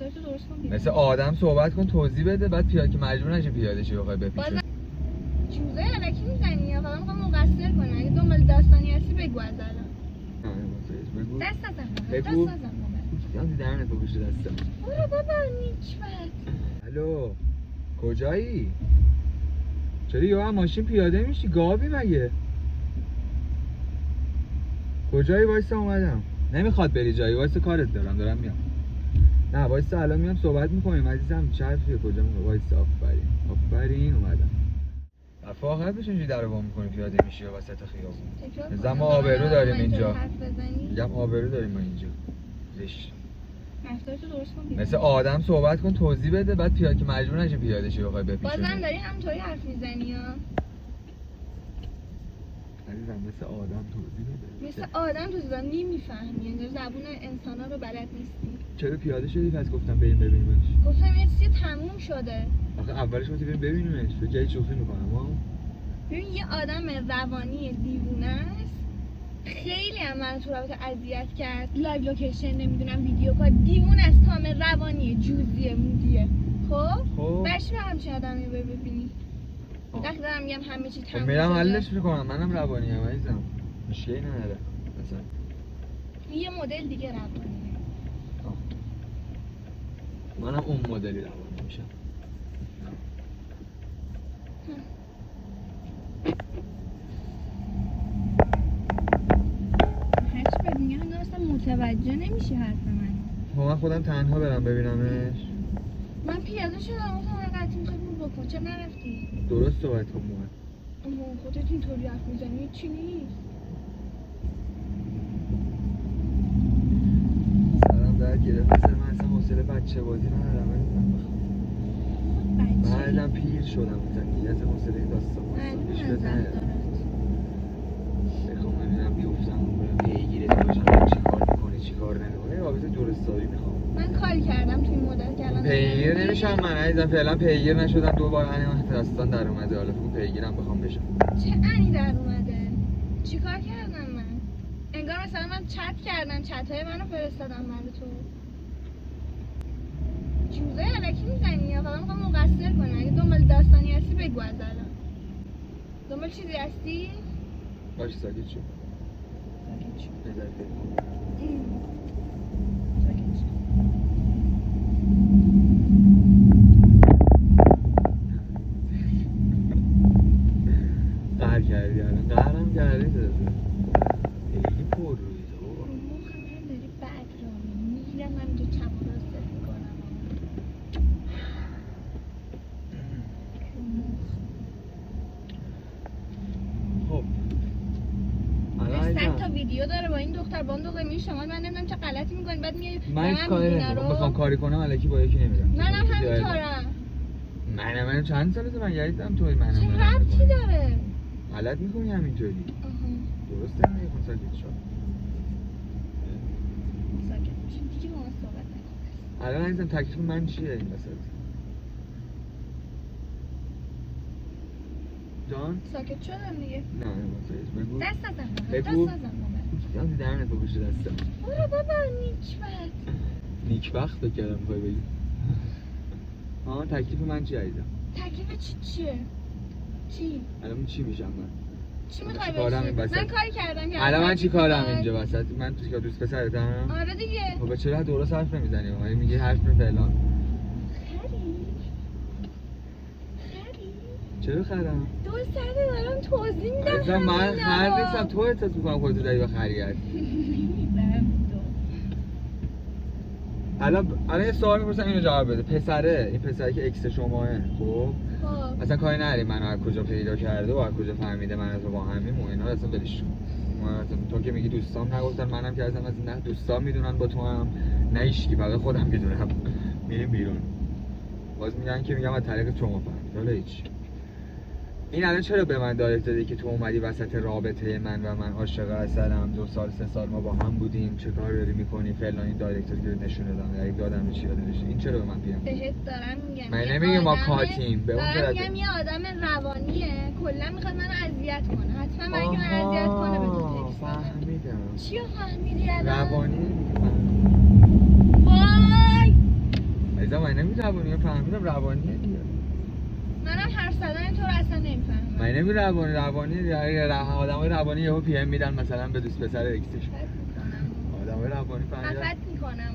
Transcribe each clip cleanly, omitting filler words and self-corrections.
رفتارتو درست کن. مثل آدم صحبت کن، توضیح بده، بعد پیاده که مجبور نشه پیاده شی بخوای بپیچونی. چوزای الکی میزنی یا فقط میخوام مقصر کنم. اگه دنبال داستانی هستی بگو از الان. بگو. دست نزن. بگو. دست نزن. یادی درنتو بشه دستم. برو بابا نیچبت. الو کجایی؟ چرا یه هم ماشین پیاده میشی؟ گابی مگه؟ کجایی؟ وایسا اومدم. نمیخواد بری جایی، وایسا کارت دارم میام. نه وایسا الان میام صحبت میکنیم عزیزم. چه حرفیه؟ کجا میخوای؟ وایسا. آفرین اومدم. رفاقت بشه اینجوری درو وا میکنی پیاده میشی یا وسط خیابون. مثلا ما آبرو داریم اینجا. میگم آبرو داریم ما اینجا. زشت. رفتارتو درست کن. مثل آدم صحبت کن، توضیح بده، بعد پیاده که مجبور نشه پیاده شی بخوای بپیچونی. بازم داری همونطوری حرف میزنی ها. عزیزم مثل آدم توضیح بده. مثل آدم تو زبان نمیفهمی، یعنی زبون انسانا رو بلد نیستی. چرا پیاده شدی پس؟ گفتم بریم ببینیمش. گفتم یه چیزی تموم شده. آخه اولش گفتی بریم ببینیمش. تو جای شوخی میکنم ها. ببین یه آدم روانی دیوونه است. خیلی هم من تو رابطه اذیت کرد. لایو لوکیشن نمیدونم ویدیو کار دیوونه است. کامل روانیه، جوزیه، مودیه. خب برش به همچین آدمی ببینی. وقتی دارم میگم همه چی تموم شده. میرم حلش میکنم. منم روانی ام عزیزم. مشکلی نداره. مثلا یه مدل دیگه روانیه. منم اون مدلی روانی میشم. هرچی بهت میگم انگار اصلا متوجه نمیشی حرف من. من خودم تنها برم ببینمش. من پیاده شدم گفتم قطعی میخوای برو بکن. چرا نرفتی؟ درست صحبت کن موها. اما خودت اینطوری حرف میزنی چی نیست؟ سرم درد گرفت. مثلا من اصلا حوصله بچه بازی ندارم. بعدم پیر شدم زندگی از حوصله داستان پیش بزنه. بخوام ببینم بیفتم برم پیگیرت باشم چی کار میکنی چی کار نمیکنی. رابطه درستایی میخوام. من کاری کردم توی این مدت که الان پیگیر نمیشم من عزیزم. فعلا پیگیر نشدم. دوبار من داستان در اومده. حالا فکر پیگیرم بخوام بشم. چه انی در اومده؟ چیکار کردم من؟ انگار مثلا من چت کردم، چت‌های منو فرستادم برای تو. چوزای الکی میزنی یا فقط میخوام مقصر کنم. اگه دنبال داستانی هستی بگو از الان. دنبال چیزی هستی؟ باش ساکت شو. ساکت شو. بذار فکر ساکت شو. قهر کردی الان. قهرم کردی تازه. خیلی پر روی تو بابا. مخ من داری بد را میگیرم. من اینجا چپ و راست میکنم. خب صد تا ویدیو داره با این دختر با اون دختر میگه شما من نمیدونم چه غلطی میکنید. بعد میگه من کاری نمیکنم. بخوام کاری کنم الکی با یکی نمیرم. منم همینطورم. من چند سالته من یادم توی منم. چه ربطی داره؟ غلط میکنی همینطوری. درسته نمیخوام ساکت شو. ساکت میشیم دیگه با ما صحبت نکن. الان عزیزم تکلیف من چیه این وسط؟ جان؟ ساکت شدم دیگه. نه بگو. دست نزن. بگو. دست نزن. یادی درنتو بشه دستم. برو بابا نیچبت. نیکبخت بکردم میخوای بگی. تکلیف من چیه عزیزم؟ تکلیف چیه؟ چی؟ الان چی میشم من؟ چی میخوای بشی؟ من کاری کردم که الان من چی کارم اینجا وسط؟ من تو که دوست پسرتم؟ آره دیگه. خب چرا درست حرف نمیزنی؟ من میگه حرف فلان. چرا خرم؟ دو ساعته دارم توضیح میدم. من خر نیستم. تو احساس میکنم خودتو داری به خریت. الان یه سوال میپرسم اینو جواب بده. پسره، این پسری که اکس شماه خب اصلا کاری نداری منو از کجا پیدا کرده و از کجا فهمیده من از تو با همیم و اینا اصلا بلش کن. تو که میگی دوستام نگفتن، منم که اصلا نه دوستام میدونن با تو هم نه هیچکی، فقط خودم میدونم. میریم بیرون باز میگن که میگم از طریق شما فهمید. حالا هیچ. این الان چرا به من دایرکت دادی که تو اومدی وسط رابطه من و من عاشق اصلم 2 سال 3 سال ما با هم بودیم چه کار داری میکنی فلان. این دایرکت که نشون دادم یک دادم چی یاد نشه. این چرا به من پیام بهت دارم میگم. من نمیگم ما کاتیم به اون دارم میگم یه آدم روانیه کلا میخواد منو اذیت کنه. حتما من اگه من اذیت کنه به تو تکست فهمیدم. چیو فهمیدی الان؟ روانی وای عزیزم من نمی روانی فهمیدم روانیه دیگه. منم حرف زدن تو رو اصلا نمیفهمم. من نمی روانی آدمای روانی یهو پی ام میدن مثلا به دوست پسر اکسش. آدمای روانی فهمیدن. خفت میکنم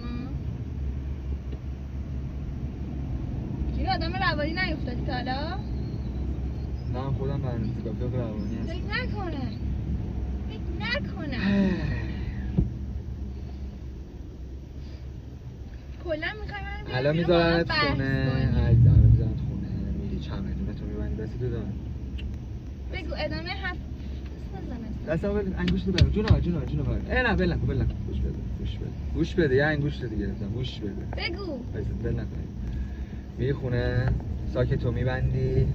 چی آدم روانی نیفتادی تا حالا؟ من خودم برنامه‌نویس روانی هستم. فکر نکنم کلا میخوام الان میذارنت خونه عزیزم میذارنت خونه میری چمدونتو میبندی بس تو دارم بگو ادامه حرف دستم ببین انگشت ببر جون ببر نه بل نکن گوش بده یه انگشت دیگه گرفتم گوش بده بگو بل نکن میری خونه ساکتو میبندی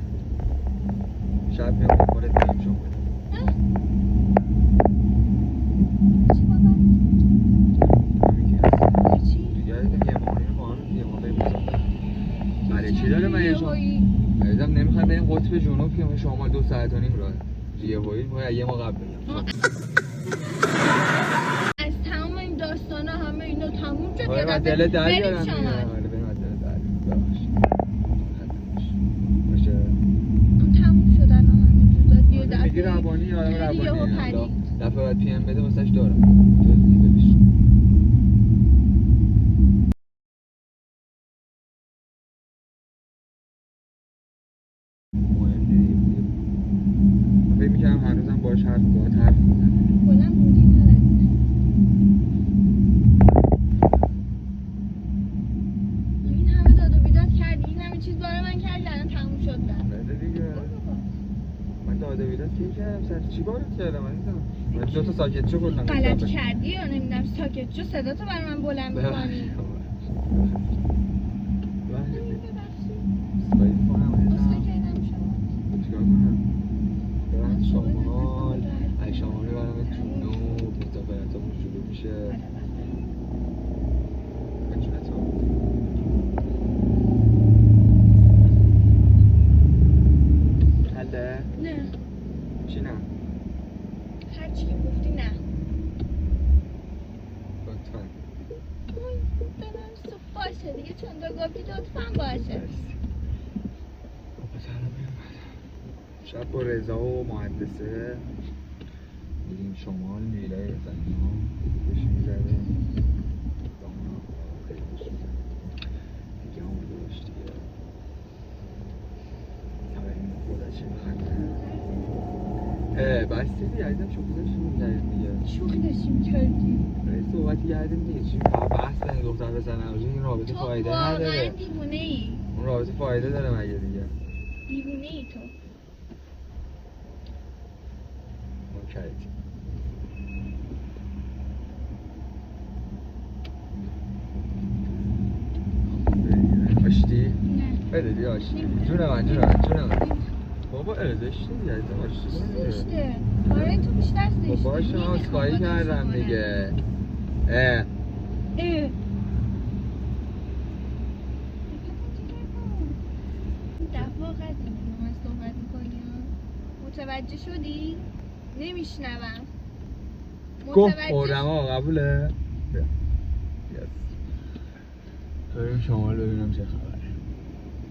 شب میام خودت میام شما چی داره من عزیزم نمیخوایم بریم قطب جنوب که شمال 2 ساعت و نیم راه یهویی ما یه ما قبل بگم از تمام این داستانا همه اینا تموم شد آره من دل در بیارم دیگه آره بریم از دل در باشه اون تموم شد الان همه چیزا یه دفعه میگی روانی آدم روانی دفعه بعد پی ام بده واسش دارم فکر می‌کردم هنوزم باهاش حرف می‌زنم کلا مدیرتر از این همه داد و بیداد کردی این همه چیز برای من کردی الان تموم شد بده دیگه من داد و بیداد کی کردم سر چی بارت کردم من دو تا ساکت شو گفتم غلط کردی یا نمیدونم ساکت شو صدا تو برای من بلند می‌کنی شمال ای شمال میبرم جنوب مسافرتمون شروع میشه حله؟ نه چی نه؟ هر چی که گفتی نه لطفا دارم باشه دیگه چون تو گفتی لطفا باشه شب با رضا و مهندسه میریم شمال نیلای زنی ها خوش میزده خیلی خوش میزده دیگه همون داشت دیگه نبریم خدا چی میخنده بستی دیگه عزیزم شوخی داشتیم میکردیم دیگه شوخی داشتیم کردیم صحبتی کردیم دیگه چی بحث کنی دختر بزن این رابطه فایده نداره تو واقعا دیوونه ای اون رابطه فایده داره مگه دیگه دیوونه ای تو ما کردیم آشتی؟ نه بده بیا آشتی جون من بابا زشته دیگه آشتی زشته آره تو بیشتر زشته بابا باشه من اسخایی کردم دیگه اه دفعه قدیم من صحبت میکنیم متوجه شدی؟ نمیشنوم گفت خوردم آقا قبوله؟ بیا بریم شمال ببینم چه خبر